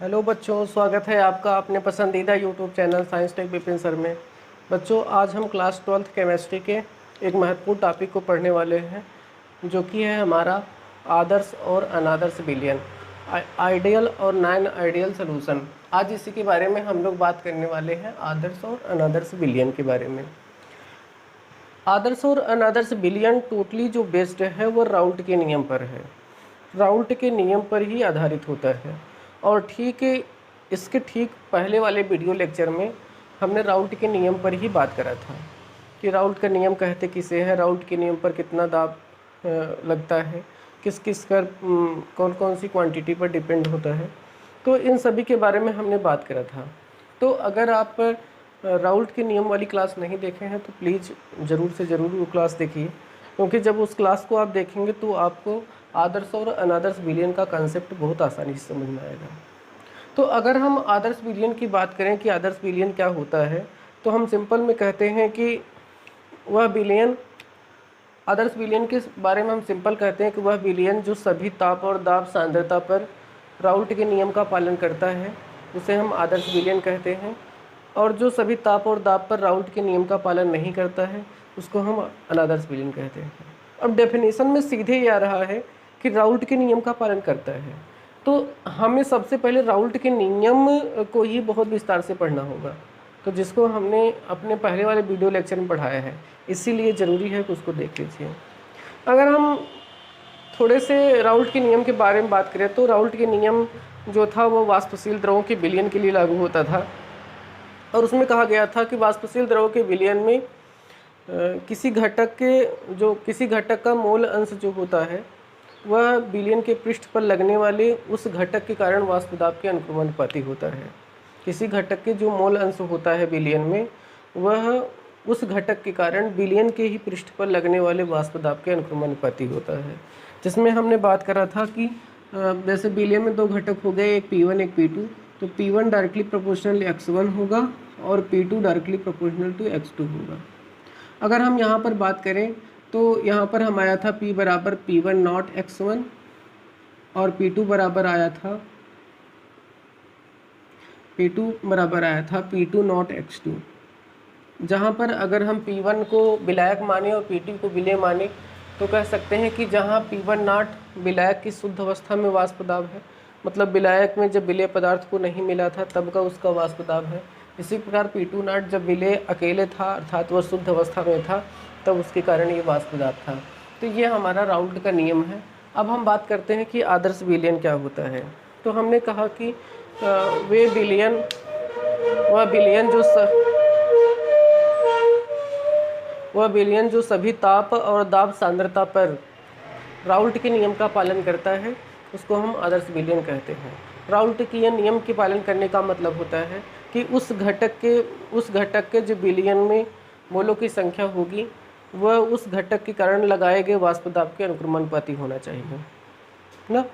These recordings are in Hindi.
हेलो बच्चों, स्वागत है आपका अपने पसंदीदा YouTube channel science tech Vipin sir में। बच्चों, आज हम क्लास 12th केमिस्ट्री के एक महत्वपूर्ण टॉपिक को पढ़ने वाले हैं, जो कि है हमारा आदर्श और अनादर्श विलयन, आइडियल और नॉन आइडियल सॉल्यूशन। आज इसी के बारे में हम लोग बात करने वाले हैं, आदर्श और अनादर्श विलयन के बारे में। आदर्श और अनादर्श विलयन टोटली जो बेस्ड है वो राउल्ट के नियम पर है, राउल्ट के नियम पर ही आधारित होता है। और इसके ठीक पहले वाले वीडियो लेक्चर में हमने राउल्ट के नियम पर ही बात करा था कि राउल्ट का नियम कहते किसे हैं, राउल्ट के नियम पर कितना दाब लगता है, किस किस कर कौन कौन सी क्वांटिटी पर डिपेंड होता है। तो इन सभी के बारे में हमने बात करा था। तो अगर आप राउल्ट के नियम वाली क्लास नहीं देखे हैं तो प्लीज़ ज़रूर से ज़रूर वो क्लास देखिए, क्योंकि जब उस क्लास को आप देखेंगे तो आपको आदर्श और अनादर्श विलयन का कंसेप्ट बहुत आसानी से समझ में आएगा। तो अगर हम आदर्श विलयन की बात करें कि आदर्श विलयन क्या होता है, तो हम सिंपल में कहते हैं कि वह विलयन, आदर्श विलयन के बारे में हम सिंपल कहते हैं कि वह विलयन जो सभी ताप और दाब सांद्रता पर राउल्ट के नियम का पालन करता है उसे हम आदर्श विलयन कहते हैं, और जो सभी ताप और दाब पर राउल्ट के नियम का पालन नहीं करता है उसको हम अनादर्श विलयन कहते हैं। अब डेफिनेशन में सीधे ये आ रहा है कि राउल्ट के नियम का पालन करता है, तो हमें सबसे पहले राउल्ट के नियम को ही बहुत विस्तार से पढ़ना होगा, तो जिसको हमने अपने पहले वाले वीडियो लेक्चर में पढ़ाया है, इसीलिए ज़रूरी है कि उसको देख लीजिए। अगर हम थोड़े से राउल्ट के नियम के बारे में बात करें तो राउल्ट के नियम जो था वो वाष्पशील द्रवों के विलयन के लिए लागू होता था, और उसमें कहा गया था कि वाष्पशील द्रव के विलयन में किसी घटक का मोल अंश जो होता है वह विलयन के पृष्ठ पर लगने वाले उस घटक के कारण वाष्प दाब के अनुक्रमानुपाती होता है। किसी घटक के जो मोल अंश होता है विलयन में, वह उस घटक के कारण विलयन के ही पृष्ठ पर लगने वाले वाष्प दाब के अनुक्रमानुपाती होता है। जिसमें हमने बात करा था कि जैसे विलयन में दो घटक हो गए, एक P1 एक P2, तो P1 डायरेक्टली प्रोपोर्शनल x1 होगा और P2 directly proportional to x2 होगा। अगर हम यहाँ पर बात करें तो यहाँ पर हम आया था P बराबर P1 नॉट x1 और P2 बराबर आया था P2 नॉट x2। जहाँ पर अगर हम P1 को विलायक माने और P2 को विलेय माने तो कह सकते हैं कि जहाँ P1 नॉट विलायक की शुद्ध अवस्था में वाष्प दाब है, मतलब विलायक में जब विलेय पदार्थ को नहीं मिला था तब का उसका वाष्प दाब है। इसी प्रकार P2 नॉट जब विलेय अकेले था अर्थात वह शुद्ध अवस्था में था तब उसके कारण ये वाष्प दाब था। तो ये हमारा राउल्ट का नियम है। अब हम बात करते हैं कि आदर्श विलयन क्या होता है। तो हमने कहा कि वह विलयन जो सभी ताप और दाब सांद्रता पर राउल्ट के नियम का पालन करता है उसको हम आदर्श विलयन कहते हैं। राउल्ट के यह नियम के पालन करने का मतलब होता है कि उस घटक के जो विलयन में मोलों की संख्या होगी वह उस घटक के कारण लगाए गए वाष्प दाब के अनुक्रमानुपाती होना चाहिए ना।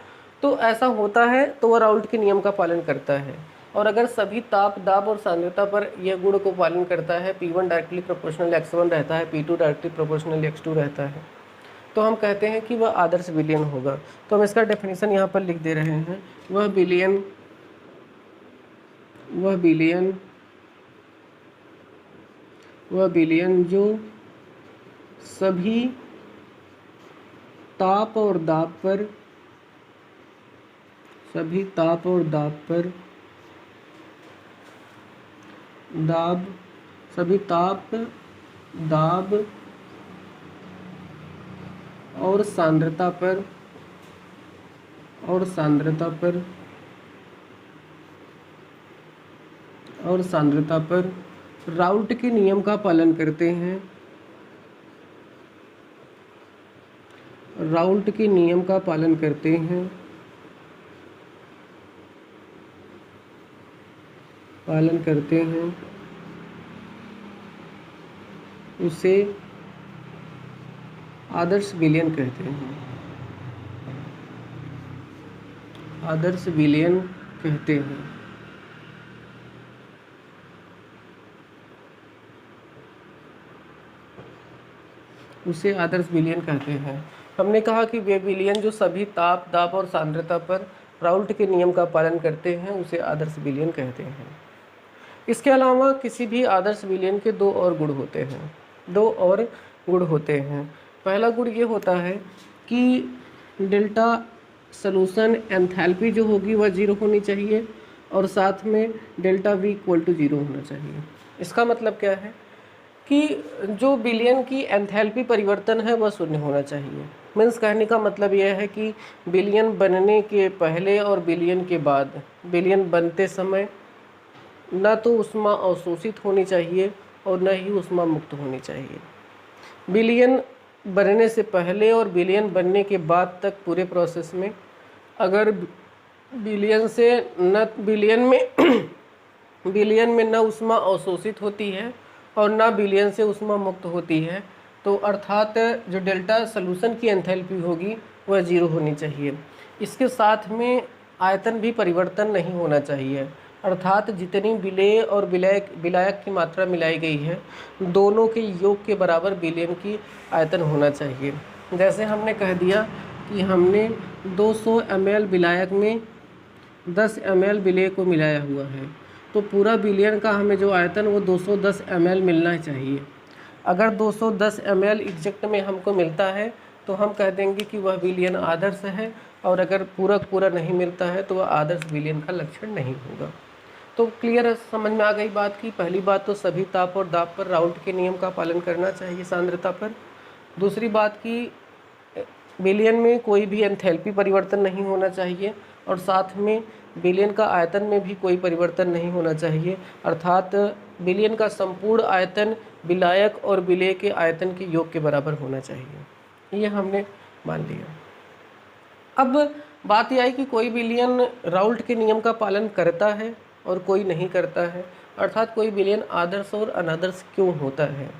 तो ऐसा होता है तो वह राउल्ट के नियम का पालन करता है। और अगर सभी ताप दाब और सांद्रता पर यह गुण को पालन करता है, P1 डायरेक्टली प्रोपोर्शनल x1 रहता है, P2 डायरेक्टली प्रोपोर्शनल x2 रहता है, तो हम कहते हैं कि वह आदर्श विलयन होगा। तो हम इसका डेफिनेशन यहाँ पर लिख दे रहे हैं। वह विलयन जो सभी ताप और दाब पर सभी ताप दाब और सांद्रता पर राउल्ट के नियम का पालन करते हैं, उसे आदर्श विलयन कहते हैं। उसे आदर्श विलयन कहते हैं। हमने कहा कि वे विलयन जो सभी ताप दाब और सांद्रता पर राउल्ट के नियम का पालन करते हैं उसे आदर्श बिलियन कहते हैं। इसके अलावा किसी भी आदर्श बिलियन के दो और गुण होते हैं। पहला गुण ये होता है कि डेल्टा सॉल्यूशन एंथैल्पी जो होगी वह 0 होनी चाहिए और साथ में डेल्टा V इक्वल टू 0 होना चाहिए। इसका मतलब क्या है कि जो बिलियन की एंथैल्पी परिवर्तन है वह शून्य होना चाहिए। मीन्स कहने का मतलब यह है कि बिलियन बनने के पहले और बिलियन के बाद, बिलियन बनते समय न तो ऊष्मा अवशोषित होनी चाहिए और न ही ऊष्मा मुक्त होनी चाहिए। बिलियन बनने से पहले और बिलियन बनने के बाद तक पूरे प्रोसेस में अगर बिलियन में न ऊष्मा अवशोषित होती है और न बिलियन से ऊष्मा मुक्त होती है, तो अर्थात जो डेल्टा सॉल्यूशन की एंथैल्पी होगी वह 0 होनी चाहिए। इसके साथ में आयतन भी परिवर्तन नहीं होना चाहिए, अर्थात जितनी विलेय और विलायक की मात्रा मिलाई गई है दोनों के योग के बराबर बिलियन की आयतन होना चाहिए। जैसे हमने कह दिया कि हमने 200 ml विलायक में 10 ml विलेय को मिलाया हुआ है, तो पूरा बिलियन का हमें जो आयतन वो 210 ml मिलना चाहिए। अगर 210 ml एग्जैक्ट में हमको मिलता है तो हम कह देंगे कि वह बिलियन आदर्श है, और अगर पूरा नहीं मिलता है तो वह आदर्श बिलियन का लक्षण नहीं होगा। तो क्लियर समझ में आ गई बात की। पहली बात तो सभी ताप और दाब पर राउल्ट के नियम का पालन करना चाहिए सांद्रता पर। दूसरी बात की बिलियन में कोई भी एंथैल्पी परिवर्तन नहीं होना चाहिए और साथ में बिलियन का आयतन में भी कोई परिवर्तन नहीं होना चाहिए, अर्थात बिलियन का संपूर्ण आयतन विलायक और विलेय के आयतन के योग के बराबर होना चाहिए। ये हमने मान लिया। अब बात यह आई कि कोई बिलियन राउल्ट के नियम का पालन करता है और कोई नहीं करता है, अर्थात कोई बिलियन आदर्श और अनादर्श क्यों होता है।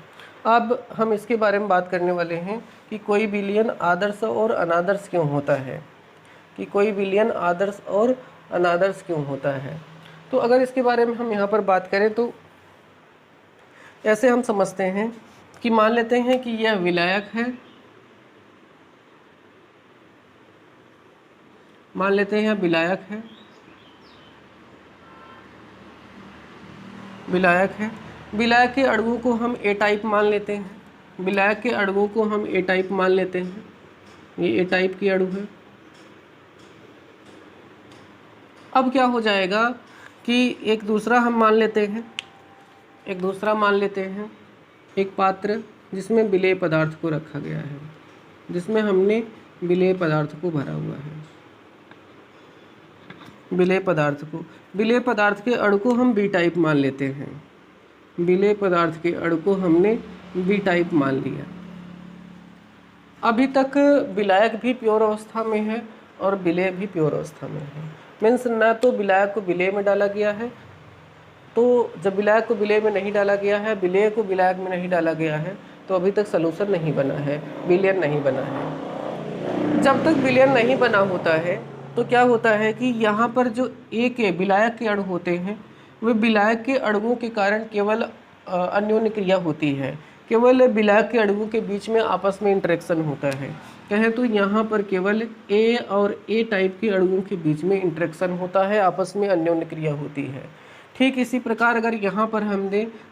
अब हम इसके बारे में बात करने वाले हैं कि कोई बिलियन आदर्श और अनादर्श क्यों होता है, कि कोई बिलियन आदर्श और अनादर्श क्यों होता है। तो अगर इसके बारे में हम यहाँ पर बात करें तो ऐसे हम समझते हैं कि मान लेते हैं कि यह विलायक है, मान लेते हैं विलायक है, विलायक के अणुओं को हम ए टाइप मान लेते हैं, विलायक के अणुओं को हम ए टाइप मान लेते हैं, ये ए टाइप की अणु है। अब क्या हो जाएगा कि एक दूसरा मान लेते हैं एक पात्र जिसमें विलेय पदार्थ को रखा गया है, जिसमें हमने विलेय पदार्थ को भरा हुआ है। विलेय पदार्थ के अणु को हम बी टाइप मान लेते हैं, विलेय पदार्थ के अणु को हमने बी टाइप मान लिया। अभी तक विलायक भी प्योर अवस्था में है और विलेय भी प्योर अवस्था में है। मीन्स न तो विलायक को विलेय में डाला गया है, तो जब विलायक को विलेय में नहीं डाला गया है, विलेय को विलायक में नहीं डाला गया है, तो अभी तक सॉल्यूशन नहीं बना है, विलयन नहीं बना है। जब तक विलयन नहीं बना होता है तो क्या होता है कि यहाँ पर जो ए के विलायक के अणु होते हैं वे विलायक के अणुओं के कारण केवल अन्योन्य क्रिया होती है, केवल विलायक के अणुओं के बीच में आपस में इंटरेक्शन होता है। कहें तो यहाँ पर केवल ए और ए टाइप के अणुओं के बीच में इंटरेक्शन होता है, आपस में अन्योन्य क्रिया होती है। ठीक इसी प्रकार अगर यहाँ पर हम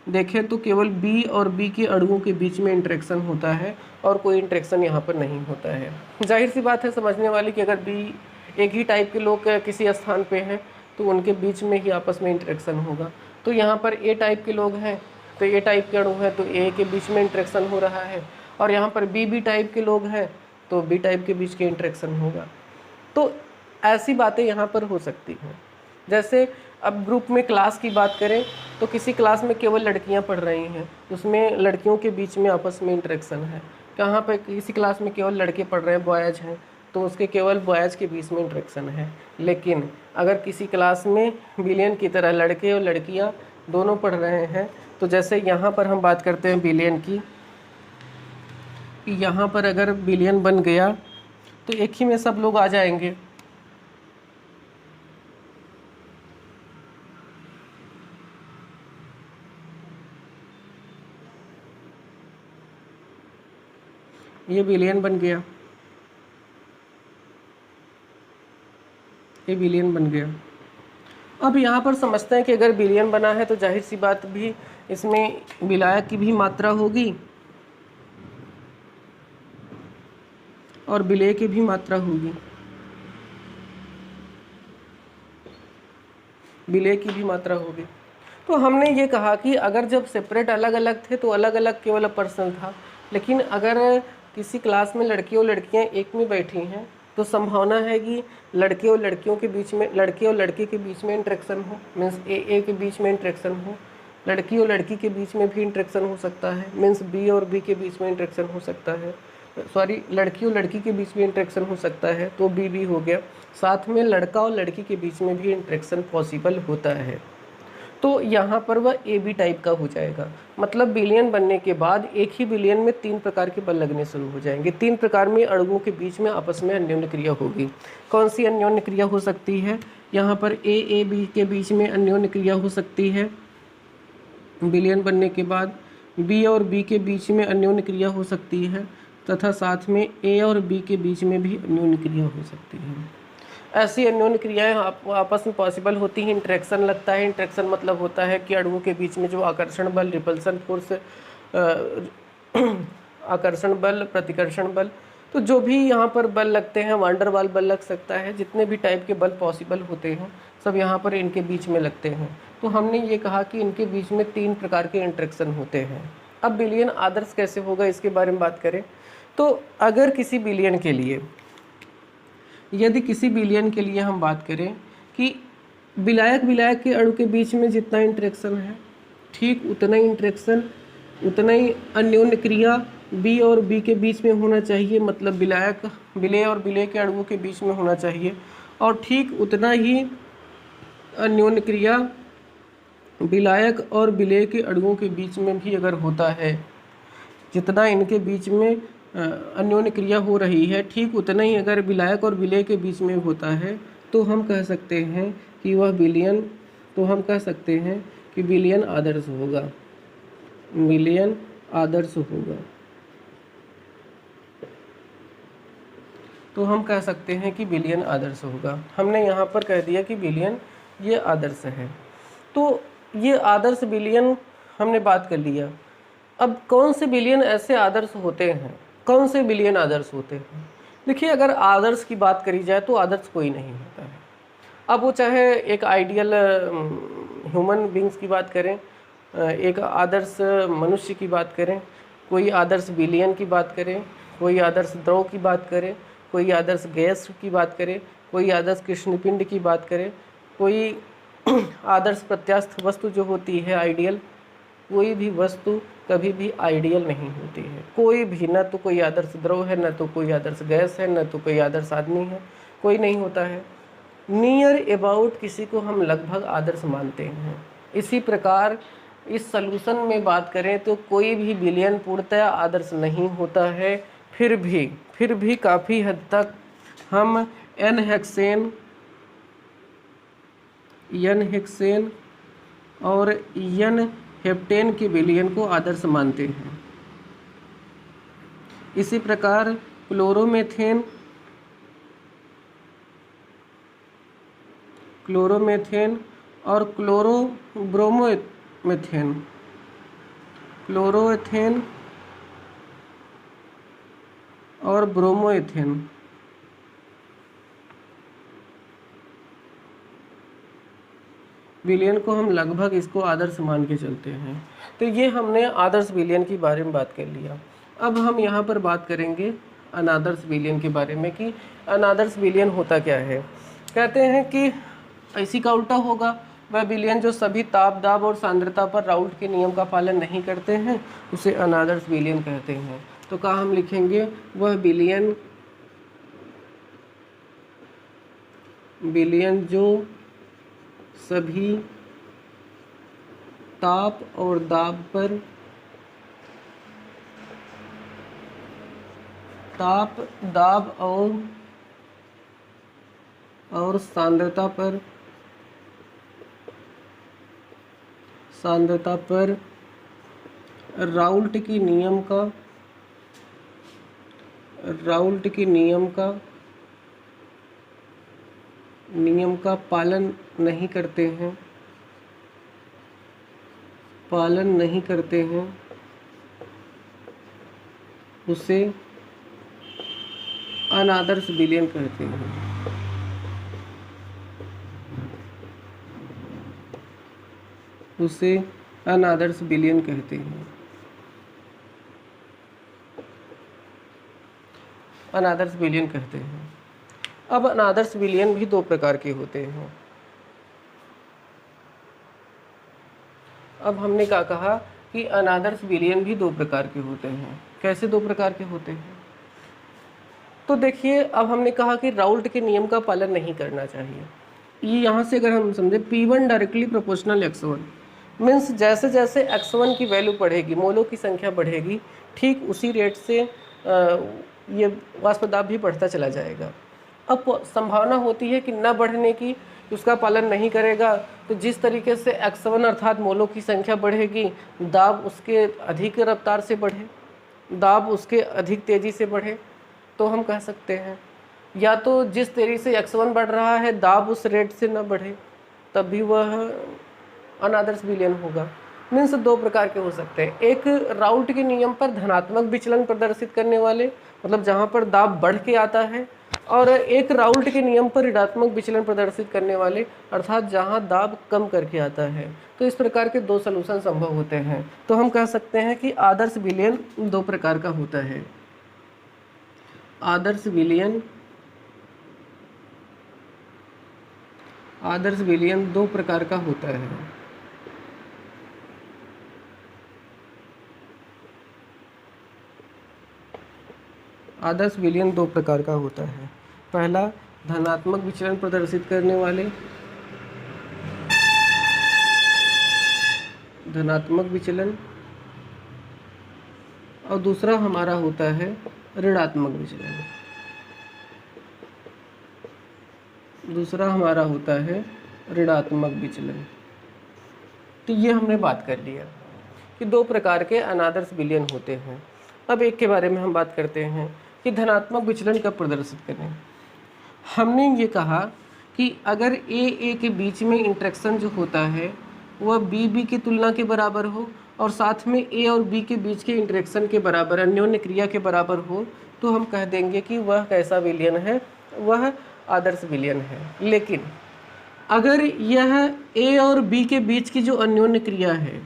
देखें तो केवल बी और बी के अणुओं के बीच में इंटरेक्शन होता है और कोई इंटरेक्शन यहाँ पर नहीं होता है। जाहिर सी बात है समझने वाली कि अगर बी एक ही टाइप के लोग किसी स्थान पे हैं तो उनके बीच में ही आपस में इंटरेक्शन होगा। तो यहाँ पर ए टाइप के लोग हैं तो ए टाइप के अणु हैं तो ए के बीच में इंटरेक्शन हो रहा है, और यहाँ पर बी टाइप के लोग हैं तो बी टाइप के बीच के इंटरेक्शन होगा। तो ऐसी बातें यहाँ पर हो सकती हैं। जैसे अब ग्रुप में क्लास की बात करें तो किसी क्लास में केवल लड़कियाँ पढ़ रही हैं, उसमें लड़कियों के बीच में आपस में इंटरेक्शन है। कहाँ पर किसी क्लास में केवल लड़के पढ़ रहे हैं, बॉयज़ हैं, तो उसके केवल बॉयज़ के बीच में इंटरेक्शन है। लेकिन अगर किसी क्लास में बिलियन की तरह लड़के और लड़कियां दोनों पढ़ रहे हैं, तो जैसे यहाँ पर हम बात करते हैं बिलियन की, यहाँ पर अगर बिलियन बन गया तो एक ही में सब लोग आ जाएंगे। ये बिलियन बन गया, ये बिलियन बन गया। अब यहाँ पर समझते हैं कि अगर बिलियन बना है तो जाहिर सी बात भी इसमें विलायक की भी मात्रा होगी और विलेय की भी मात्रा होगी, विलेय की भी मात्रा होगी। तो हमने ये कहा कि अगर जब सेपरेट अलग अलग थे तो अलग अलग केवल पर्सन था, लेकिन अगर किसी क्लास में लड़के और लड़कियां एक में बैठी हैं तो संभावना है कि लड़के और लड़कियों के बीच में, लड़के और लड़के के बीच में इंटरेक्शन हो, मीन्स ए के बीच में इंटरेक्शन हो, लड़की और लड़की के बीच में भी इंटरेक्शन हो सकता है, मीन्स बी और बी के बीच में इंटरेक्शन हो सकता है, सॉरी लड़की और लड़की के बीच में इंटरेक्शन हो सकता है, तो बी हो गया। साथ में लड़का और लड़की के बीच में भी इंटरेक्शन पॉसिबल होता है, तो यहाँ पर वह ए बी टाइप का हो जाएगा। मतलब बिलियन बनने के बाद एक ही बिलियन में 3 प्रकार के बल लगने शुरू हो जाएंगे। 3 प्रकार में अणुओं के बीच में आपस में अन्योन्य क्रिया होगी। कौन सी अन्योन्य क्रिया हो सकती है? यहाँ पर ए बी के बीच में अन्योन्य क्रिया हो सकती है बिलियन बनने के बाद, बी और बी के बीच में अन्योन्य क्रिया हो सकती है, तथा साथ में ए और बी के बीच में भी अन्योन्य क्रिया हो सकती है। ऐसी अन्योन्य क्रियाएं आपस में पॉसिबल होती हैं। इंटरेक्शन लगता है, इंटरेक्शन मतलब होता है कि अणुओं के बीच में जो आकर्षण बल, रिपल्सन फोर्स, आकर्षण बल, प्रतिकर्षण बल, तो जो भी यहाँ पर बल लगते हैं, वांडर वाल बल लग सकता है, जितने भी टाइप के बल पॉसिबल होते हैं सब यहाँ पर इनके बीच में लगते हैं। तो हमने ये कहा कि इनके बीच में 3 प्रकार के इंटरेक्शन होते हैं। अब बिलियन आदर्श कैसे होगा इसके बारे में बात करें तो अगर किसी बिलियन के लिए, यदि किसी बिलियन के लिए हम बात करें कि विलायक विलायक के अणु के बीच में जितना इंटरेक्शन है ठीक उतना ही इंटरेक्शन, उतना ही अन्योन्य क्रिया बी और बी के बीच में होना चाहिए, मतलब विलेय और विलेय के अणुओं के बीच में होना चाहिए, और ठीक उतना ही अन्योन्य क्रिया विलायक और विलेय के अणुओं के बीच में भी अगर होता है, जितना इनके बीच में अन्योन्य क्रिया हो रही है ठीक उतना ही अगर विलायक और विलेय के बीच में होता है तो हम कह सकते हैं कि वह बिलियन, तो हम कह सकते हैं कि बिलियन आदर्श होगा, बिलियन आदर्श होगा। तो हम कह सकते हैं कि बिलियन आदर्श होगा। हमने यहाँ पर कह दिया कि बिलियन ये आदर्श है। तो ये आदर्श बिलियन हमने बात कर लिया। अब कौन से बिलियन ऐसे आदर्श होते हैं, कौन से बिलियन आदर्श होते हैं? देखिए, अगर आदर्श की बात करी जाए तो आदर्श कोई नहीं होता है। अब वो चाहे एक आइडियल ह्यूमन बींग्स की बात करें, एक आदर्श मनुष्य की बात करें, कोई आदर्श बिलियन की बात करें, कोई आदर्श द्रव की बात करें, कोई आदर्श गैस की बात करें, कोई आदर्श कृष्णपिंड की बात करें, कोई आदर्श प्रत्यास्थ वस्तु जो होती है आइडियल, कोई भी वस्तु कभी भी आइडियल नहीं होती है। कोई भी, न तो कोई आदर्श द्रव है, न तो कोई आदर्श गैस है, न तो कोई आदर्श आदमी है, कोई नहीं होता है। नियर अबाउट किसी को हम लगभग आदर्श मानते हैं। इसी प्रकार इस सलूशन में बात करें तो कोई भी बिलियन पूर्णतः आदर्श नहीं होता है। फिर भी काफ़ी हद तक हम एन हेक्सेन और एन हेप्टेन के बिलियन को आदर्श मानते हैं। इसी प्रकार क्लोरोमेथेन और क्लोरोएथेन और ब्रोमोएथेन बिलियन को हम लगभग इसको आदर्श मान के चलते हैं। तो ये हमने आदर्श बिलियन के बारे में बात कर लिया। अब हम यहाँ पर बात करेंगे अनादर्श बिलियन के बारे में कि अनादर्श बिलियन होता क्या है। कहते हैं कि इसी का उल्टा होगा, वह बिलियन जो सभी ताप, दाब और सांद्रता पर राउल्ट के नियम का पालन नहीं करते हैं उसे अनादर्श बिलियन कहते हैं। तो कहाँ हम लिखेंगे, वह बिलियन जो सभी ताप और दाब पर, ताप, दाब और सांद्रता पर राउल्ट की नियम का नियम का पालन नहीं करते हैं उसे अनादर्श विलयन कहते हैं। उसे अनादर्श विलयन कहते हैं। अनादर्श विलयन कहते हैं। अब अनादर्श विलयन भी दो प्रकार के होते हैं। अब हमने क्या कहा कि अनादर्श विलयन भी दो प्रकार के होते हैं। कैसे दो प्रकार के होते हैं? तो देखिए, अब हमने कहा कि राउल्ट के नियम का पालन नहीं करना चाहिए। ये यहाँ से अगर हम समझे P1 directly proportional x1 means जैसे जैसे x1 की वैल्यू बढ़ेगी, मोलों की संख्या बढ़ेगी, ठीक उसी रेट से ये वाष्प दाब भी बढ़ता चला जाएगा। अब संभावना होती है कि न बढ़ने की, उसका पालन नहीं करेगा, तो जिस तरीके से x1 अर्थात मोलों की संख्या बढ़ेगी, दाब उसके अधिक रफ्तार से बढ़े, दाब उसके अधिक तेज़ी से बढ़े, तो हम कह सकते हैं या तो जिस तरीके से x1 बढ़ रहा है दाब उस रेट से न बढ़े, तब भी वह अनादर्श विलयन होगा। मीन्स दो प्रकार के हो सकते हैं। एक राउल्ट के नियम पर धनात्मक विचलन प्रदर्शित करने वाले, मतलब जहाँ पर दाब बढ़ के आता है, और एक राउल्ट के नियम पर ऋणात्मक विचलन प्रदर्शित करने वाले, अर्थात जहाँ दाब कम करके आता है। तो इस प्रकार के दो सलूशन संभव होते हैं। तो हम कह सकते हैं कि आदर्श विलयन दो प्रकार का होता है। आदर्श विलयन दो प्रकार का होता है। आदर्श विलयन दो प्रकार का होता है। पहला धनात्मक विचलन प्रदर्शित करने वाले, धनात्मक विचलन, और दूसरा हमारा होता है ऋणात्मक विचलन। दूसरा हमारा होता है ऋणात्मक विचलन। तो ये हमने बात कर लिया कि दो प्रकार के अनादर्श विलयन होते हैं। अब एक के बारे में हम बात करते हैं कि धनात्मक विचलन कब प्रदर्शित करें। हमने ये कहा कि अगर ए के बीच में इंटरेक्शन जो होता है वह बी की तुलना के बराबर हो, और साथ में ए और बी के बीच के इंटरेक्शन के बराबर, अन्योन्य क्रिया के बराबर हो, तो हम कह देंगे कि वह कैसा विलयन है, वह आदर्श विलयन है। लेकिन अगर यह ए और बी के बीच की जो अन्योन्य क्रिया है,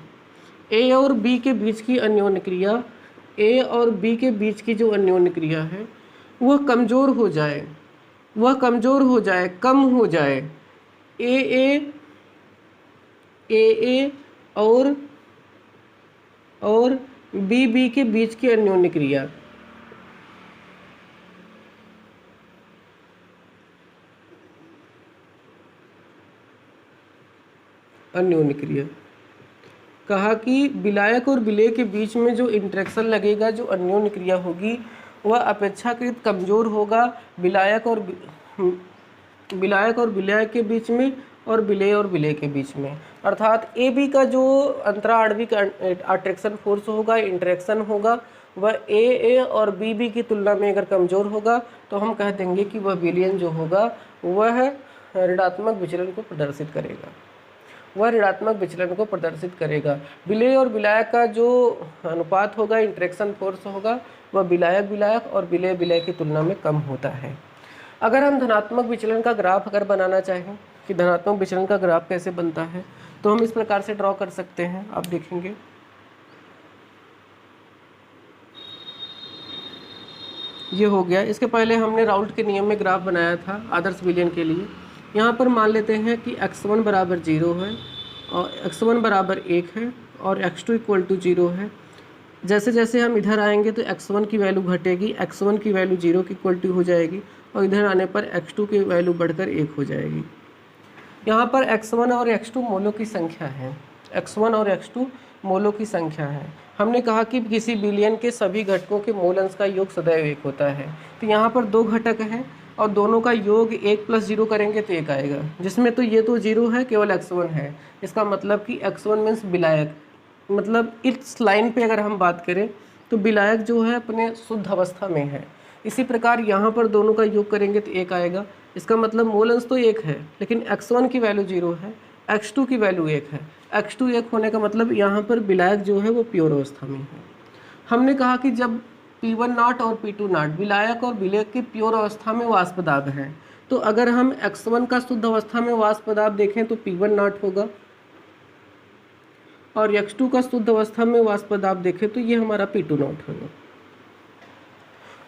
ए और बी के बीच की अन्योन्य क्रिया, ए और बी के बीच की जो अन्योन्य क्रिया है वह कमज़ोर हो जाए, कम हो जाए, ए और बी के बीच की अन्योन्य क्रिया, कहा कि विलायक और विलेय के बीच में जो इंटरेक्शन लगेगा, जो अन्योन्य क्रिया होगी, वह अपेक्षाकृत कमज़ोर होगा विलायक और विलेय के बीच में, और विलेय और विलेय के बीच में। अर्थात ए बी का जो अंतराणविक अट्रैक्शन फोर्स होगा, इंटरेक्शन होगा, वह ए और बी की तुलना में अगर कमज़ोर होगा, तो हम कह देंगे कि वह विलयन जो होगा वह ऋणात्मक विचलन को प्रदर्शित करेगा। विलेय और विलायक का जो अनुपात होगा, इंटरेक्शन फोर्स होगा, वह विलायक और विलेय की तुलना में कम होता है। अगर हम धनात्मक विचलन का ग्राफ अगर बनाना चाहें कि धनात्मक विचलन का ग्राफ कैसे बनता है, तो हम इस प्रकार से ड्रॉ कर सकते हैं। आप देखेंगे ये हो गया। इसके पहले हमने राउल्ट के नियम में ग्राफ बनाया था आदर्श विलयन के लिए। यहाँ पर मान लेते हैं कि x1 बराबर 0 है, और x1 बराबर 1 है, और x2 इक्वल टू 0 है। जैसे जैसे हम इधर आएंगे तो x1 की वैल्यू घटेगी, x1 की वैल्यू 0 की इक्वल टू हो जाएगी, और इधर आने पर x2 की वैल्यू बढ़कर 1 हो जाएगी। यहाँ पर x1 और x2 मोलों की संख्या है, x1 और x2 मोलों की संख्या है। हमने कहा कि किसी विलयन के सभी घटकों के मोल अंश का योग सदैव 1 होता है। तो यहाँ पर दो घटक हैं और दोनों का योग 1 + 0 करेंगे तो 1 आएगा, जिसमें तो ये तो 0 है, केवल x1 है। इसका मतलब कि x1 मीन्स विलायक, मतलब इस लाइन पे अगर हम बात करें तो विलायक जो है अपने शुद्ध अवस्था में है। इसी प्रकार यहाँ पर दोनों का योग करेंगे तो 1 आएगा, इसका मतलब मोल अंश तो 1 है, लेकिन x1 की वैल्यू 0 है, x2 की वैल्यू 1 है। x2 1 होने का मतलब यहाँ पर विलायक जो है वो प्योर अवस्था में है। हमने कहा कि जब P1 नॉट और P2 नॉट विलायक और विलेय की प्योर अवस्था में वाष्प दाब है, तो अगर हम x1 का शुद्ध अवस्था में वाष्प दाब देखें तो P1 नॉट होगा, और x2 का शुद्ध अवस्था में वाष्प दाब देखें तो ये हमारा P2 नॉट होगा।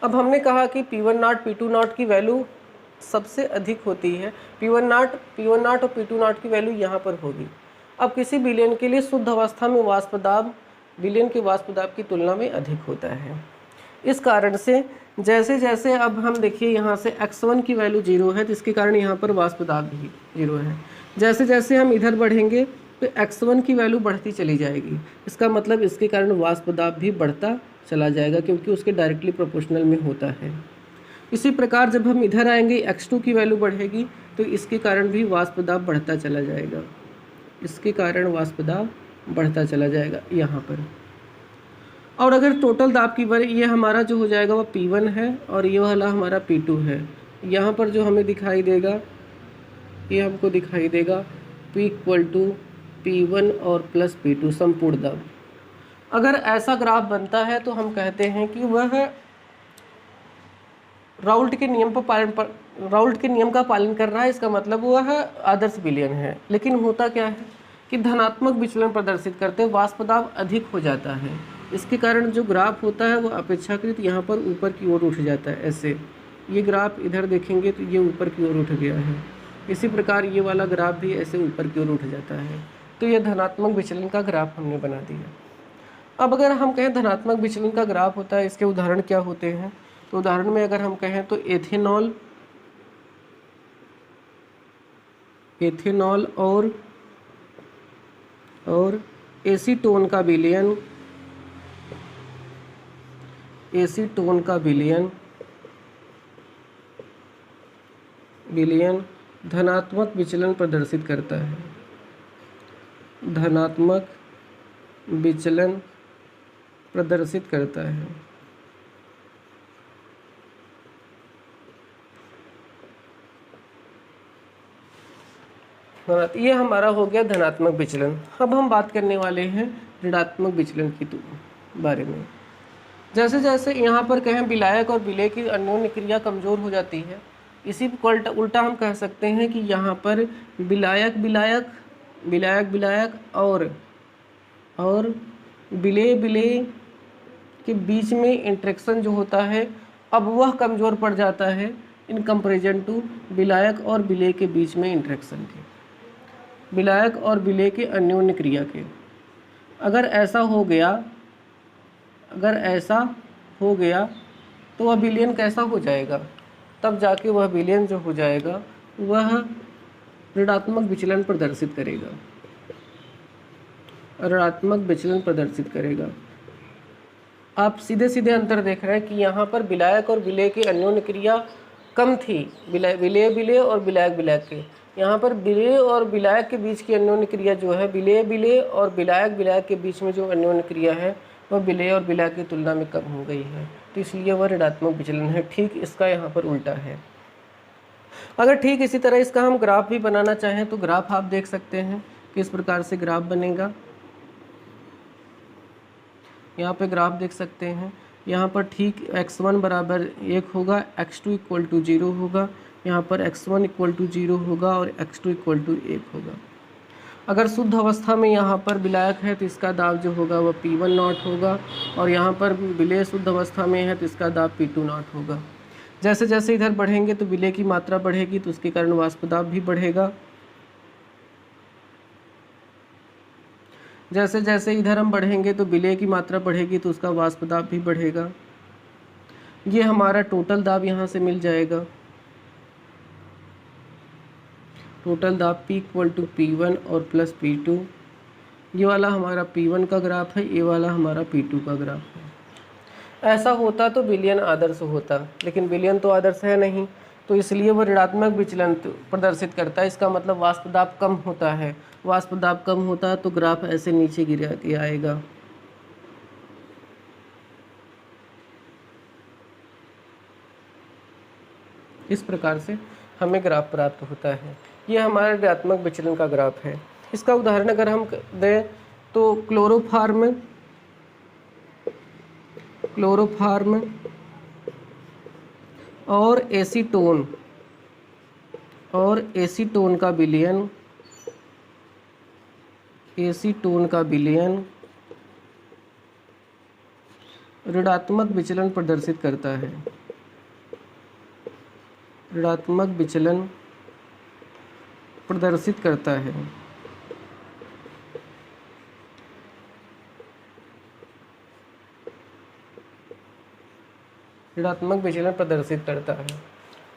अब हमने कहा कि P1 नॉट P2 नॉट की वैल्यू सबसे अधिक होती है, P1 नॉट और P2 नॉट की वैल्यू यहाँ पर होगी। अब किसी विलयन के लिए शुद्ध अवस्था में वाष्प दाब विलयन के वाष्प दाब की तुलना में अधिक होता है। इस कारण से जैसे जैसे अब हम देखिए यहाँ से x1 की वैल्यू 0 है, तो इसके कारण यहाँ पर वाष्प दाब भी 0 है। जैसे जैसे हम इधर बढ़ेंगे तो x1 की वैल्यू बढ़ती चली जाएगी, इसका मतलब इसके कारण वाष्प दाब भी बढ़ता चला जाएगा, क्योंकि उसके डायरेक्टली प्रोपोर्शनल में होता है। इसी प्रकार जब हम इधर आएंगे x2 की वैल्यू बढ़ेगी तो इसके कारण भी वाष्प दाब बढ़ता चला जाएगा, इसके कारण वाष्प दाब बढ़ता चला जाएगा यहाँ पर। और अगर टोटल दाब की बात, ये हमारा जो हो जाएगा वो P1 है और ये वाला हमारा P2 है। यहाँ पर जो हमें दिखाई देगा, ये हमको दिखाई देगा P = P1 और प्लस P2 संपूर्ण दाब। अगर ऐसा ग्राफ बनता है तो हम कहते हैं कि वह राउल्ट के नियम का पालन कर रहा है, इसका मतलब वह आदर्श विलयन है। लेकिन होता क्या है कि धनात्मक विचलन प्रदर्शित करते वाष्प दाब अधिक हो जाता है, इसके कारण जो ग्राफ होता है वो अपेक्षाकृत यहाँ पर ऊपर की ओर उठ जाता है। ऐसे ये ग्राफ इधर देखेंगे तो ये ऊपर की ओर उठ गया है, इसी प्रकार ये वाला ग्राफ भी ऐसे ऊपर की ओर उठ जाता है। तो ये धनात्मक विचलन का ग्राफ हमने बना दिया। अब अगर हम कहें धनात्मक विचलन का ग्राफ होता है, इसके उदाहरण क्या होते हैं, तो उदाहरण में अगर हम कहें तो एथेनॉल और एसीटोन का विलयन धनात्मक विचलन प्रदर्शित करता है, धनात्मक विचलन प्रदर्शित करता है। ये हमारा हो गया धनात्मक विचलन। अब हम बात करने वाले हैं ऋणात्मक विचलन की बारे में। जैसे जैसे यहाँ पर कहें विलायक और विलेय की अन्योन्य क्रिया कमजोर हो जाती है, इसी उल्टा हम कह सकते हैं कि यहाँ पर विलायक और विलेय के बीच में इंटरेक्शन जो होता है अब वह कमज़ोर पड़ जाता है इन कंपैरिजन टू विलायक और विलेय के बीच में इंटरेक्शन के, विलायक और विलेय के अन्योन्य क्रिया के। अगर ऐसा हो गया तो वह विलयन कैसा हो जाएगा, तब जाके वह विलयन जो हो जाएगा वह ऋणात्मक विचलन प्रदर्शित करेगा, ऋणात्मक विचलन प्रदर्शित करेगा। आप सीधे सीधे अंतर देख रहे हैं कि यहाँ पर विलायक और विलेय की अन्योन्य क्रिया कम थी, विलेय और विलायक के। यहाँ पर विलेय और विलायक के बीच की अन्योन्य क्रिया जो है, विलेय और विलायक के बीच में जो अन्योन्य क्रिया है वह विलेय और विलायक की तुलना में कम हो गई है, तो इसलिए वह ऋणात्मक विचलन है। ठीक इसका यहाँ पर उल्टा है। अगर ठीक इसी तरह इसका हम ग्राफ भी बनाना चाहें तो ग्राफ आप देख सकते हैं किस प्रकार से ग्राफ बनेगा। यहाँ पे ग्राफ देख सकते हैं, यहाँ पर ठीक x1 = 1 होगा, x2 = 0 होगा, यहाँ पर x1 = 0 होगा और x2 = 1 होगा। अगर शुद्ध अवस्था में यहाँ पर विलायक है तो इसका दाब जो होगा वह P1 नॉट होगा, और यहाँ पर विलेय शुद्ध अवस्था में है तो इसका दाब P2 नॉट होगा। जैसे जैसे इधर बढ़ेंगे तो विलेय की मात्रा बढ़ेगी तो उसके कारण वाष्प दाब भी बढ़ेगा। जैसे जैसे इधर हम बढ़ेंगे तो विलेय की मात्रा बढ़ेगी तो उसका वाष्प दाब भी बढ़ेगा। ये हमारा टोटल दाब यहाँ से मिल जाएगा। टोटल दाब P = P1 और प्लस P2। ये वाला हमारा P1 का ग्राफ है, ये वाला हमारा P2 का ग्राफ है। ऐसा होता तो विलयन आदर्श होता, लेकिन विलयन तो आदर्श है नहीं, तो इसलिए वह ऋणात्मक विचलन प्रदर्शित करता है। इसका मतलब वाष्प दाब कम होता है। वाष्प दाब कम होता है तो ग्राफ ऐसे नीचे गिर के आएगा। इस प्रकार से हमें ग्राफ प्राप्त होता है। ये हमारा ऋणात्मक विचलन का ग्राफ है। इसका उदाहरण अगर हम दें तो क्लोरोफार्म और एसीटोन का विलयन ऋणात्मक विचलन प्रदर्शित करता है। ऋणात्मक विचलन प्रदर्शित करता है। ऋणात्मक विचलन प्रदर्शित करता है।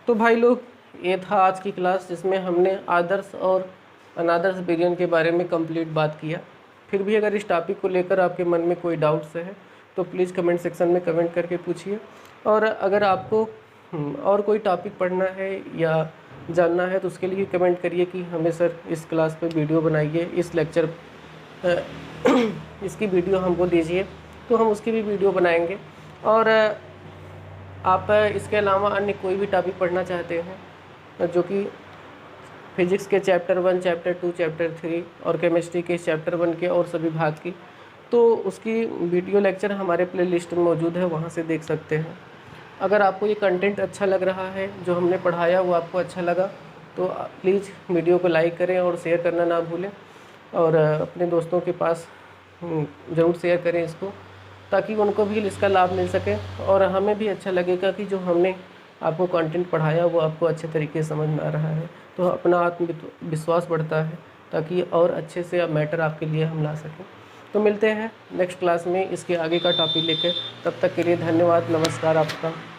तो भाई लोग, ये था आज की क्लास जिसमें हमने आदर्श और अनादर्श विलयन के बारे में कंप्लीट बात किया। फिर भी अगर इस टॉपिक को लेकर आपके मन में कोई डाउट्स है तो प्लीज़ कमेंट सेक्शन में कमेंट करके पूछिए। और अगर आपको और कोई टॉपिक पढ़ना है या जानना है तो उसके लिए कमेंट करिए कि हमें सर इस क्लास पे वीडियो बनाइए, इस लेक्चर इसकी वीडियो हमको दीजिए, तो हम उसकी भी वीडियो बनाएंगे। और आप इसके अलावा अन्य कोई भी टॉपिक पढ़ना चाहते हैं जो कि फिजिक्स के चैप्टर 1, चैप्टर 2, चैप्टर 3 और केमिस्ट्री के चैप्टर 1 के और सभी भाग की, तो उसकी वीडियो लेक्चर हमारे प्लेलिस्ट में मौजूद है, वहाँ से देख सकते हैं। अगर आपको ये कंटेंट अच्छा लग रहा है, जो हमने पढ़ाया वो आपको अच्छा लगा, तो प्लीज़ वीडियो को लाइक करें और शेयर करना ना भूलें। और अपने दोस्तों के पास ज़रूर शेयर करें इसको, ताकि उनको भी इसका लाभ मिल सके और हमें भी अच्छा लगेगा कि जो हमने आपको कंटेंट पढ़ाया वो आपको अच्छे तरीके से समझ में आ रहा है। तो अपना आत्मविश्वास बढ़ता है, ताकि और अच्छे से मैटर आपके लिए हम ला सकें। तो मिलते हैं नेक्स्ट क्लास में इसके आगे का टॉपिक लेकर। तब तक के लिए धन्यवाद, नमस्कार आपका।